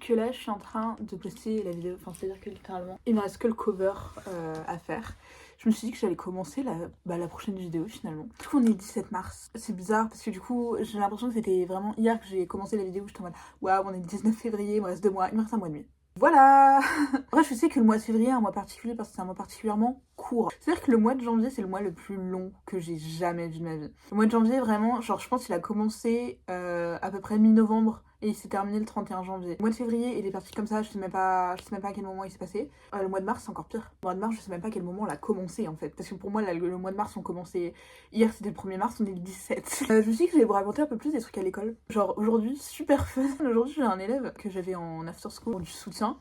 que là je suis en train de poster la vidéo, enfin c'est-à-dire que littéralement il me reste que le cover à faire. Je me suis dit que j'allais commencer la prochaine vidéo finalement. Du coup on est le 17 mars. C'est bizarre parce que du coup j'ai l'impression que c'était vraiment hier que j'ai commencé la vidéo où j'étais en mode waouh on est le 19 février, il me reste 2 mois, il me reste un mois et demi. Voilà. En vrai je sais que le mois de février est un mois particulier parce que c'est un mois particulièrement court. C'est-à-dire que le mois de janvier c'est le mois le plus long que j'ai jamais vu de ma vie. Le mois de janvier vraiment, genre je pense qu'il a commencé à peu près mi-novembre et il s'est terminé le 31 janvier. Le mois de février il est parti comme ça, je sais même pas à quel moment il s'est passé. Le mois de mars c'est encore pire. Le mois de mars je sais même pas à quel moment on l'a commencé en fait. Parce que pour moi le mois de mars on commençait, hier c'était le 1er mars, on est le 17. Je me suis dit que je vais vous raconter un peu plus des trucs à l'école. Genre aujourd'hui super fun. Aujourd'hui j'ai un élève que j'avais en after school pour du soutien.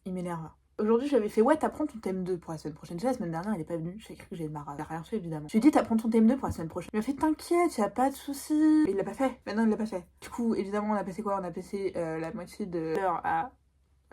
Il m'énerve. Aujourd'hui, j'avais fait ouais, t'apprends ton thème 2 pour la semaine prochaine. Tu sais, la semaine dernière, il est pas venu. J'ai écrit que j'ai marre. Il a rien fait, évidemment. Je lui ai dit, t'apprends ton thème 2 pour la semaine prochaine. Il m'a fait, t'inquiète, y a pas de soucis. Mais il l'a pas fait. Maintenant, il l'a pas fait. Du coup, évidemment, on a passé quoi? On a passé la moitié de l'heure à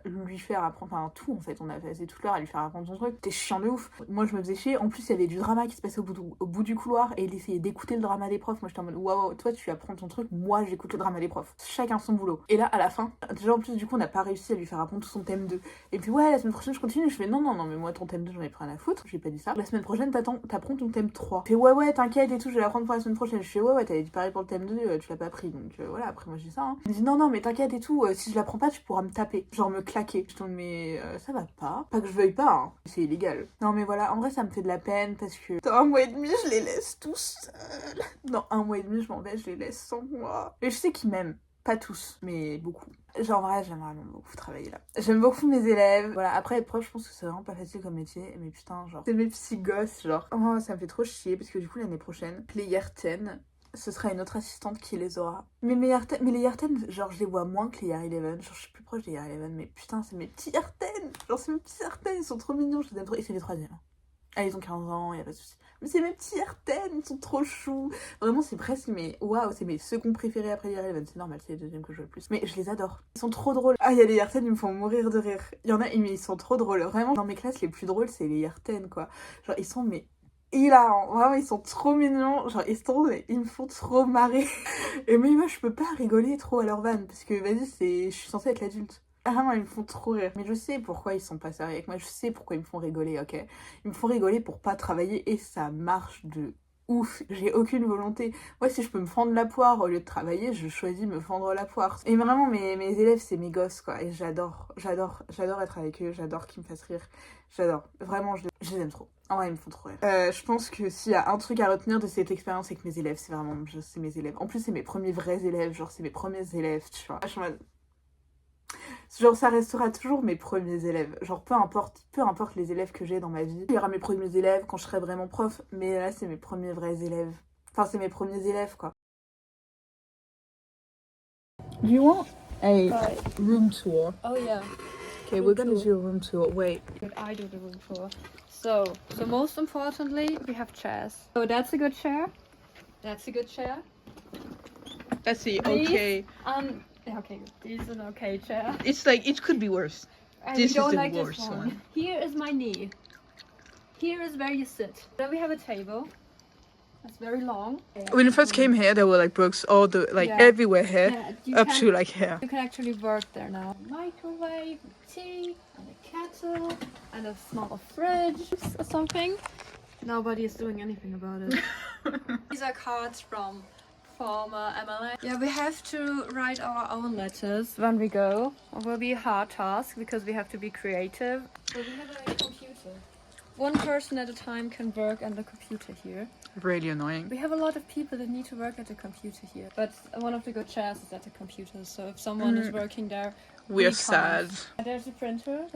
lui faire apprendre, enfin tout en fait, on a passé toute l'heure à lui faire apprendre son truc. C'était chiant de ouf. Moi je me faisais chier. En plus, il y avait du drama qui se passait au bout du couloir et il essayait d'écouter le drama des profs. Moi j'étais en mode waouh, toi tu apprends ton truc, moi j'écoute le drama des profs. Chacun son boulot. Et là à la fin, déjà en plus du coup on n'a pas réussi à lui faire apprendre tout son thème 2. Et puis ouais, la semaine prochaine je continue. Je fais non, mais moi ton thème 2 j'en ai pris rien à foutre. J'ai pas dit ça. La semaine prochaine t'apprends ton thème 3. Je fais ouais, t'inquiète et tout, je vais l'apprendre pour la semaine prochaine. Je fais ouais, t'avais dit pareil pour le thème 2, tu l'as pas pris. Donc voilà, après moi je dis ça. Hein. Il me dit non, mais t'inquiète et tout, si je l'apprends pas, tu pourras me taper. Genre me claquer. Je tombe mais ça va pas. Pas que je veuille pas, hein. C'est illégal. Non mais voilà, en vrai ça me fait de la peine parce que dans 1 mois et demi je les laisse tous seuls. Dans 1 mois et demi je m'en vais, je les laisse sans moi. Et je sais qu'ils m'aiment. Pas tous, mais beaucoup. Genre en vrai, j'aime vraiment beaucoup travailler là. J'aime beaucoup mes élèves. Voilà, après être prof, je pense que c'est vraiment pas facile comme métier. Mais putain, genre, c'est mes petits gosses, genre. Oh, ça me fait trop chier parce que du coup, l'année prochaine, les year 10, ce sera une autre assistante qui les aura. Mais les year 10, genre, je les vois moins que les year 11. Genre, je suis plus proche des year 11, mais putain, c'est mes petits year 10. Genre, c'est mes petits year 10, ils sont trop mignons, je les aime trop. Et c'est les 3e. Ah, ils ont 15 ans, y'a pas de soucis. Mais c'est mes petits RTN, ils sont trop choux. Vraiment, c'est presque mes... Waouh, c'est mes seconds préférés après les Eleven. C'est normal, c'est les 2e que je joue le plus. Mais je les adore. Ils sont trop drôles. Ah, il y a les RTN, ils me font mourir de rire. Il y en a, mais ils sont trop drôles. Vraiment, dans mes classes, les plus drôles, c'est les RTN, quoi. Genre, ils sont, mais... hilarants. Vraiment, ils sont trop mignons. Genre, ils me font trop marrer. Et mais moi, je peux pas rigoler trop à leur vanne. Parce que, vas-y, je suis censée être l'adulte. Ah, ils me font trop rire. Mais je sais pourquoi ils sont pas sérieux avec moi. Je sais pourquoi ils me font rigoler, ok? Ils me font rigoler pour pas travailler et ça marche de ouf. J'ai aucune volonté. Moi, si je peux me fendre la poire au lieu de travailler, je choisis me fendre la poire. Et vraiment, mes élèves, c'est mes gosses, quoi. Et j'adore être avec eux. J'adore qu'ils me fassent rire. J'adore. Vraiment, je les aime trop. En vrai, ils me font trop rire. Je pense que s'il y a un truc à retenir de cette expérience, c'est que mes élèves, c'est mes élèves. En plus, c'est mes premiers vrais élèves. Genre, c'est mes premiers élèves, tu vois. Genre ça restera toujours mes premiers élèves. Genre peu importe les élèves que j'ai dans ma vie. Il y aura mes premiers élèves quand je serai vraiment prof. Mais là c'est mes premiers vrais élèves. Enfin c'est mes premiers élèves quoi. Do you want a room tour? Oh yeah. Okay, we're gonna do a room tour. Wait. I do the room tour. So most importantly, we have chairs. So that's a good chair. That's a good chair. That's the okay. Okay, this is an okay chair. It's like it could be worse. This is the worst one. Here is my knee. Here is where you sit. Then we have a table. That's very long. When we first came here, there were like books everywhere here, up to like here. You can actually work there now. Microwave, tea, and a kettle, and a small fridge or something. Nobody is doing anything about it. These are cards from former MLA. Yeah, we have to write our own letters when we go. It will be a hard task because we have to be creative. So we have a computer. One person at a time can work on the computer here. Really annoying. We have a lot of people that need to work at the computer here. But one of the good chairs is at the computer, so if someone is working there, we're sad. There's a printer.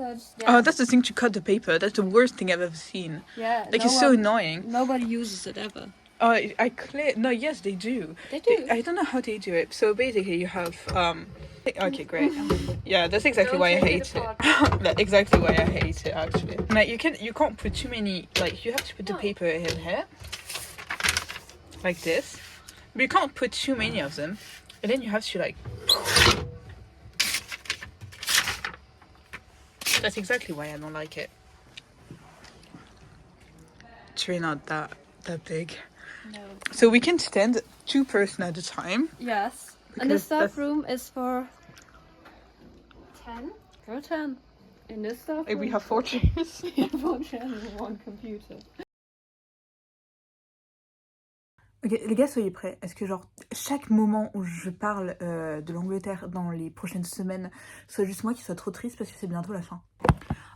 Oh, that's the thing to cut the paper. That's the worst thing I've ever seen. Yeah. Like, it's so annoying. Nobody uses it ever. Oh, no, yes, they do. They do. I don't know how they do it. So basically, you have okay, great. Yeah, that's exactly why I hate it. That's exactly why I hate it, actually. Like, you can't put too many. Like, you have to put the paper in here, like this. But you can't put too many of them, and then you have to like. That's exactly why I don't like it. It's really not that big. No. So we can stand 2 person at a time. Yes. And the staff room is for 10. For 10. In this stuff. And we have 4 chairs. 4 chairs and 1 computer. Ok, les gars, soyez prêts. Est-ce que genre chaque moment où je parle de l'Angleterre dans les prochaines semaines, soit juste moi qui soit trop triste parce que c'est bientôt la fin.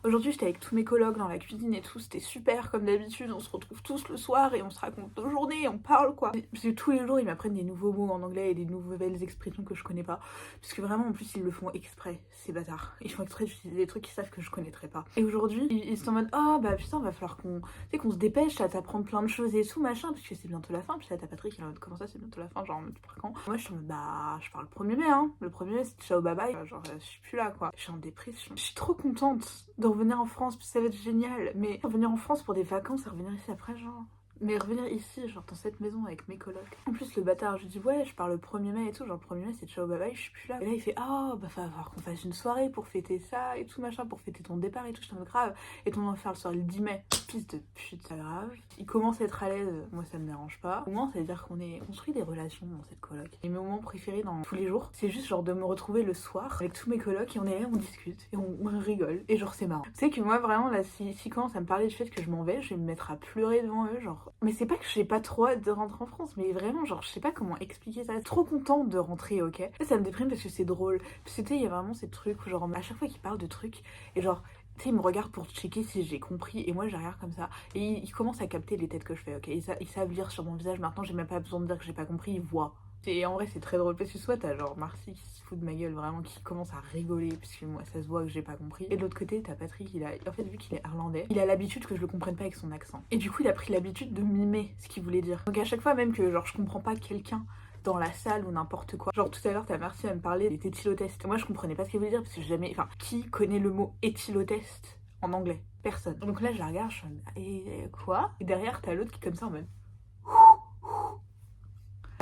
Aujourd'hui, j'étais avec tous mes colocs dans la cuisine et tout, c'était super comme d'habitude, on se retrouve tous le soir et on se raconte nos journées, on parle quoi. Parce que tous les jours, ils m'apprennent des nouveaux mots en anglais et des nouvelles expressions que je connais pas. Parce que vraiment, en plus, ils le font exprès, ces bâtards. Ils font exprès d'utiliser des trucs qu'ils savent que je connaîtrais pas. Et aujourd'hui, ils sont en mode, oh bah putain, va falloir qu'on qu'on se dépêche, là, t'apprends plein de choses et tout, machin, parce que c'est bientôt la fin. Puis là, t'as Patrick, il est en mode, comment ça, c'est bientôt la fin, genre, tu pars quand? Moi, je suis en mode, bah, je pars le 1er mai, hein. Le 1er mai, c'est ciao, bye bye. Genre, je suis plus là, quoi. Je suis en dépression. Je suis trop contente de revenir en France, ça va être génial, mais revenir en France pour des vacances et revenir ici après, genre. Mais revenir ici, genre dans cette maison avec mes colocs. En plus, le bâtard, je dis ouais, je pars le 1er mai et tout, genre le 1er mai c'est ciao bye bye, je suis plus là. Et là, il fait oh, bah va falloir qu'on fasse une soirée pour fêter ça et tout machin, pour fêter ton départ et tout, je t'en grave. Et ton faire le soir le 10 mai, pisse de pute, c'est grave. Il commence à être à l'aise, moi ça me dérange pas. Au moins, ça veut dire qu'on est construit des relations dans cette coloc. Et mes moments préférés dans tous les jours, c'est juste genre de me retrouver le soir avec tous mes colocs et on est là, on discute et on rigole et genre c'est marrant. Tu sais que moi vraiment là, si commence à me parler du fait que je m'en vais, je vais me mettre à pleurer devant eux, genre. Mais c'est pas que j'ai pas trop hâte de rentrer en France, mais vraiment genre je sais pas comment expliquer ça. Trop contente de rentrer, ok. Et ça me déprime parce que c'est drôle. Parce que tu sais, il y a vraiment ces trucs où genre à chaque fois qu'ils parlent de trucs et genre tu sais, ils me regardent pour checker si j'ai compris et moi je regarde comme ça et ils commencent à capter les têtes que je fais, ok. Ils savent lire sur mon visage maintenant, j'ai même pas besoin de dire que j'ai pas compris, ils voient. Et en vrai c'est très drôle parce que soit t'as genre Marcy qui se fout de ma gueule vraiment, qui commence à rigoler puisque moi ça se voit que j'ai pas compris, et de l'autre côté t'as Patrick, il a en fait vu qu'il est irlandais, il a l'habitude que je le comprenne pas avec son accent et du coup il a pris l'habitude de mimer ce qu'il voulait dire. Donc à chaque fois même que genre je comprends pas quelqu'un dans la salle ou n'importe quoi. Genre tout à l'heure, t'as Marcy à me parler des éthylotest. Moi je comprenais pas ce qu'elle voulait dire parce que jamais. Enfin, qui connaît le mot éthylotest en anglais? Personne. Donc là je la regarde, je suis en mode, et quoi? Et derrière t'as l'autre qui est comme ça en mode.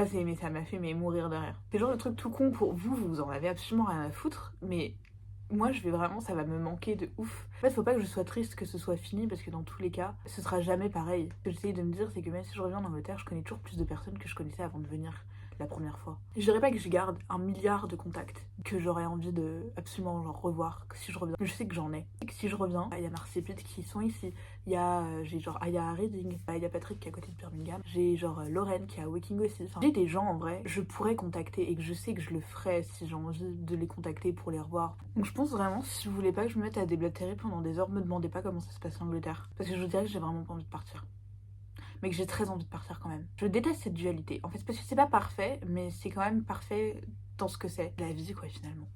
Ah, mais ça m'a fait mourir de rire. C'est genre le truc tout con pour vous, vous en avez absolument rien à foutre, mais moi je vais vraiment, ça va me manquer de ouf. En fait, faut pas que je sois triste que ce soit fini parce que dans tous les cas, ce sera jamais pareil. Ce que j'essaye de me dire, c'est que même si je reviens en Angleterre, je connais toujours plus de personnes que je connaissais avant de venir la première fois. Je dirais pas que je garde 1 milliard de contacts que j'aurais envie de absolument genre revoir que si je reviens. Mais je sais que j'en ai. Et que si je reviens, il y a Marcy et Pete qui sont ici. Il y a j'ai genre Aya à Reading, il y a Patrick qui est à côté de Birmingham. J'ai genre Lorraine qui est à Woking aussi. Enfin, j'ai des gens en vrai, je pourrais contacter et que je sais que je le ferais si j'ai envie de les contacter pour les revoir. Donc je pense vraiment, si vous voulez pas que je me mette à déblatérer pendant des heures, me demandez pas comment ça se passe en Angleterre. Parce que je vous dirais que j'ai vraiment pas envie de partir. Mais que j'ai très envie de partir quand même. Je déteste cette dualité. En fait, parce que c'est pas parfait, mais c'est quand même parfait dans ce que c'est. La vie, quoi, finalement.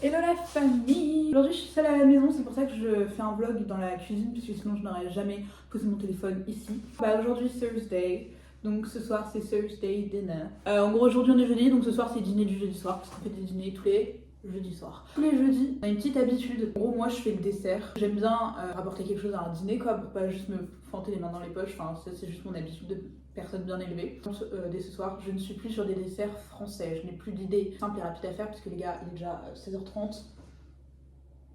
Hello la famille! Aujourd'hui je suis seule à la maison, c'est pour ça que je fais un vlog dans la cuisine, puisque sinon je n'aurais jamais posé mon téléphone ici. Bah aujourd'hui Thursday, donc ce soir c'est Thursday dinner. En gros aujourd'hui on est jeudi, donc ce soir c'est dîner du jeudi soir, parce qu'on fait des dîners tous les jeudis soirs. Tous les jeudis, on a une petite habitude. En gros moi je fais le dessert. J'aime bien apporter quelque chose à un dîner quoi, pour pas juste me fanter les mains dans les poches, enfin ça c'est juste mon habitude de personne bien élevée. Dès ce soir, je ne suis plus sur des desserts français. Je n'ai plus d'idées simples et rapides à faire parce que les gars, il est déjà 16h30.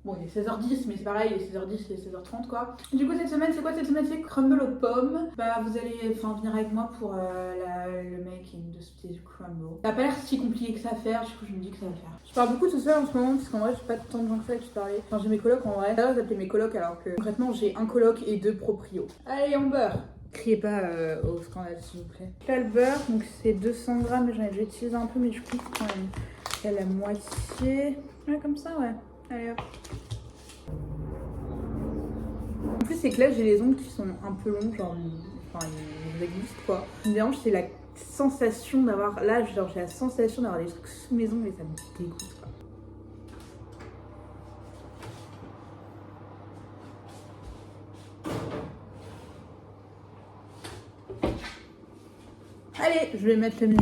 Bon, il est 16h10, mais c'est pareil, il est 16h10 et 16h30 quoi. Du coup, cette semaine, c'est quoi cette semaine? C'est crumble aux pommes. Bah, vous allez venir avec moi pour le making de ce petit crumble. Ça a pas l'air si compliqué que ça à faire, du coup, je me dis que ça va le faire. Je parle beaucoup tout seul en ce moment, parce qu'en vrai, j'ai pas tant de gens que ça avec qui parler. Enfin, j'ai mes colocs en vrai. D'ailleurs, j'appelais mes colocs alors que concrètement, j'ai un coloc et 2 proprios. Allez, on beurre! Criez pas au scandale s'il vous plaît. Là le beurre, donc c'est 200 grammes, j'en ai déjà utilisé un peu, mais du coup quand même il y a la moitié. Ouais comme ça ouais. Allez hop. En plus c'est que là j'ai les ongles qui sont un peu longs, genre enfin ils existent quoi. Ce qui me dérange c'est la sensation d'avoir, là genre j'ai la sensation d'avoir des trucs sous mes ongles et ça me dégoûte quoi. Allez, je vais mettre le menu.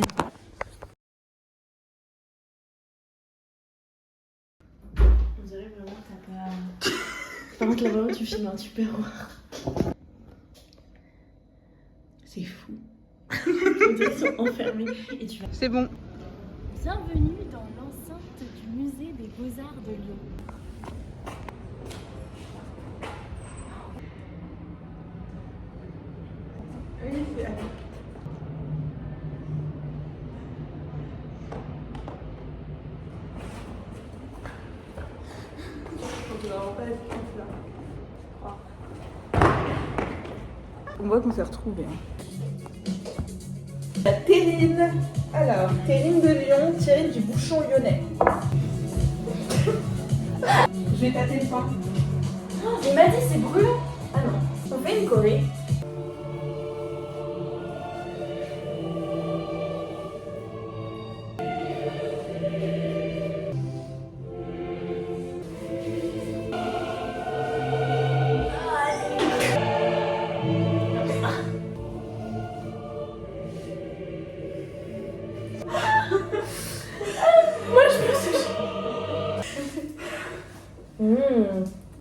On dirait vraiment que t'as pas... Par contre là vraiment tu filmes un tupperware. C'est fou. On dirait qu'ils sont enfermés et tu vas... C'est bon. Bienvenue dans bizarre de Lyon. Oui, c'est... On voit qu'on s'est retrouvés. La terrine. Alors, terrine de Lyon tirée du bouchon lyonnais. Je vais tâter le pain. Oh, il m'a dit c'est brûlant. Ah non, on fait une Corée.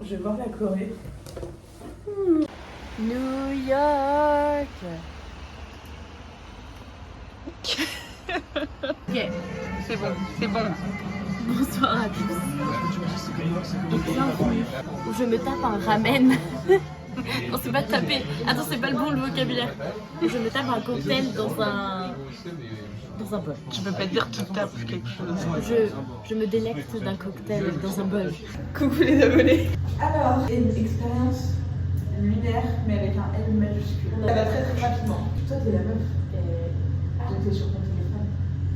Je vais voir la Corée. New York. Ok, C'est bon, c'est bon. bonsoir à tous. Et bienvenue où je me tape un ramen. Non, c'est pas taper. Attends, c'est pas le bon le vocabulaire. Je me tape un cocktail dans un bol. Tu peux pas dire que tu tapes quelque chose. Je me délecte d'un cocktail dans un bol. Coucou les abonnés. Alors, une expérience lunaire, mais avec un L majuscule. Ça va très très rapidement. Toi, t'es la meuf. Donc t'es sur ton téléphone.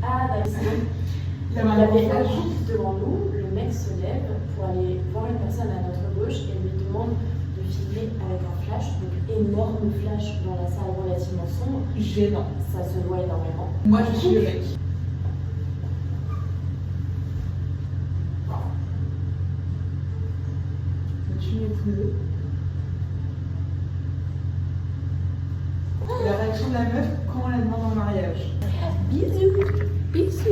Ah, d'accord. Il y Il y avait un groupe devant nous, le mec se lève pour aller voir une personne à notre gauche et lui demande de filmer avec un flash, donc énorme flash dans la salle relativement sombre. Gênant. Ça se voit énormément. Moi, je suis le mec. Veux-tu m'épouser? La réaction de la meuf quand on la demande en mariage. Bisous, bisous.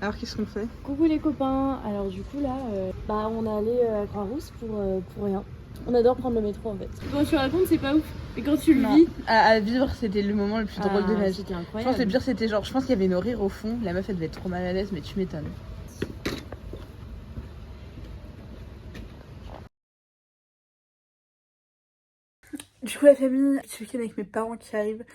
Alors, qu'est-ce qu'on fait? Coucou les copains. Alors du coup là, on est allé à Croix-Rousse pour rien. On adore prendre le métro en fait. Quand tu racontes, c'est pas ouf. Et quand tu le vis, À vivre, c'était le moment le plus drôle de la vie. c'était Je pense incroyable. que le pire, c'était genre, je pense qu'il y avait nos rires au fond. La meuf, elle devait être trop mal à l'aise, mais tu m'étonnes. Du coup, la famille, ce week-end avec mes parents qui arrivent,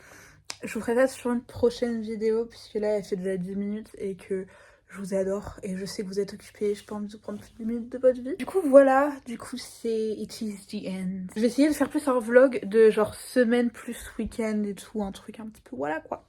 je vous ferai ça sur une prochaine vidéo, puisque là, elle fait déjà 10 minutes et que je vous adore et je sais que vous êtes occupés, je peux pas envie de vous prendre plus de 10 minutes de votre vie. Du coup, voilà, c'est It is the end. Je vais essayer de faire plus un vlog de genre semaine plus week-end et tout, un truc un petit peu, voilà quoi.